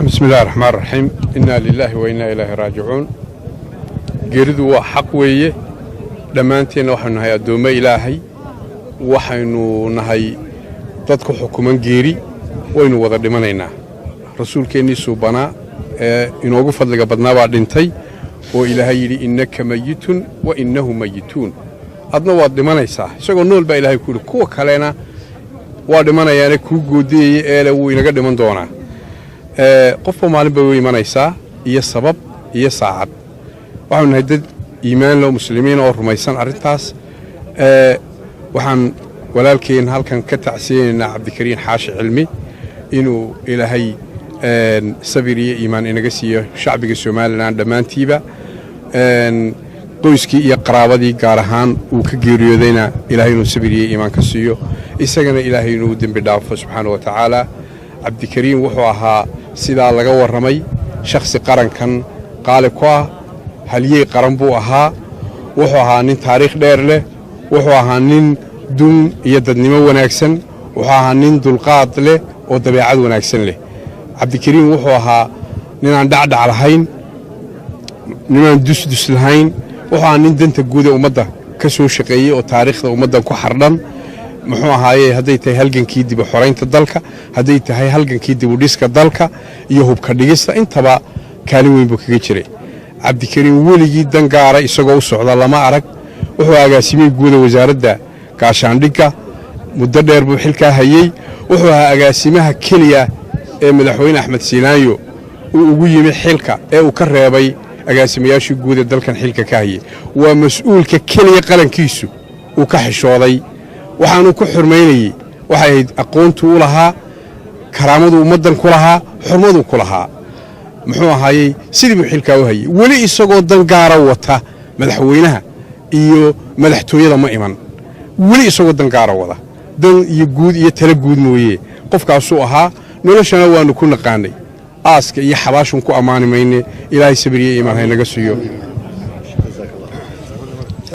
بسم الله الرحمن الرحيم إنا لله وإنا إليه راجعون جردوا حق ويه دمانتين وحن نهاي الدوم إلهي وحن نهاي تدخل حكومة جيري وإنه وضع دمانينا رسول كني سبنا إنه وقف فضل قبضنا بعد انتي وإلهي إنك ميت وإنه ميتون أدنى وضع دمانيسا شغل نول بإلهي يقول كوا كلنا وضع دمانا يعني كوا جودي إله وإنك دمان دونا qofka maalin bay u imanaysaa iyo sabab iyo saacad waxaan nahay dad iimaan loo muslimiin oo rumaysan arintaas waxaan walaalkeen halkan ka tacsiyeynaa Cabdikariin Xaashi Cilmi inuu ilaahay sabir iyo iimaan inaga siiyo shacbiga Soomaaliland dhamaantiiba qoyskii iyo qaraabadii gaar ahaan uu ka geeriyoodayna ilaahay inuu sabir iyo iimaan ka siiyo isagana ilaahay inuu dambi dhaafo subxaanahu wa ta'ala Cabdikariin wuxuu ahaa sidaa laga waramay shakhsi qarankan qaali ku ah haliyey qaran buu ahaa wuxuu ahaa nin taariikh dheer leh wuxuu ahaa nin dun iyo dadnimo wanaagsan wuxuu ahaa nin dulqaad leh oo dabeecad wanaagsan leh Cabdikariin wuxuu ahaa nin aan dhacdhac lahayn nin aan dus lahayn wuxuu ahaa nin danta guud ee ummadda ka soo shaqeeyay oo taariikhda ummadda ku xardhan muxuu ahaayay haday tahay halgankii dib u xoreynta dalka haday tahay halgankii dib u dhiska dalka iyo hubka dhigista intaba kaalin weyn buu kaga jiray Cabdikariin weligii dan gaara isagoo u socda lama arag wuxuu agaasimay guud wasaaradda gaashaandhigga muddo dheer buu xilka hayay wuxuu ahaa agaasimaha kaliya ee madaxweyne Axmed Siinaayo uu ugu yimi xilka ee uu ka reebay agaasimayaashii guud ee dalkan xilka ka hayay waa mas'uulka kaliya qarankiisu uu ka xishooday waxaanu ku xurmeynayay waxay ahayd aqoontu u lahaa karaamadu ummadan ku lahaa xurmadu ku lahaa muxuu ahaayay sidii uu xilka u hayay wali isagoo dan gaara wata madaxweynaha iyo madaxtooyada ma iman wali isagoo dan gaara wada dan iyo guud iyo tala guud mooyee qofkaas uu ahaa noloshana waanu ku naqaanay aaska iyo xabaashun ku amaanimayne ilaahay sabir iyo iimaan haynaga siiyo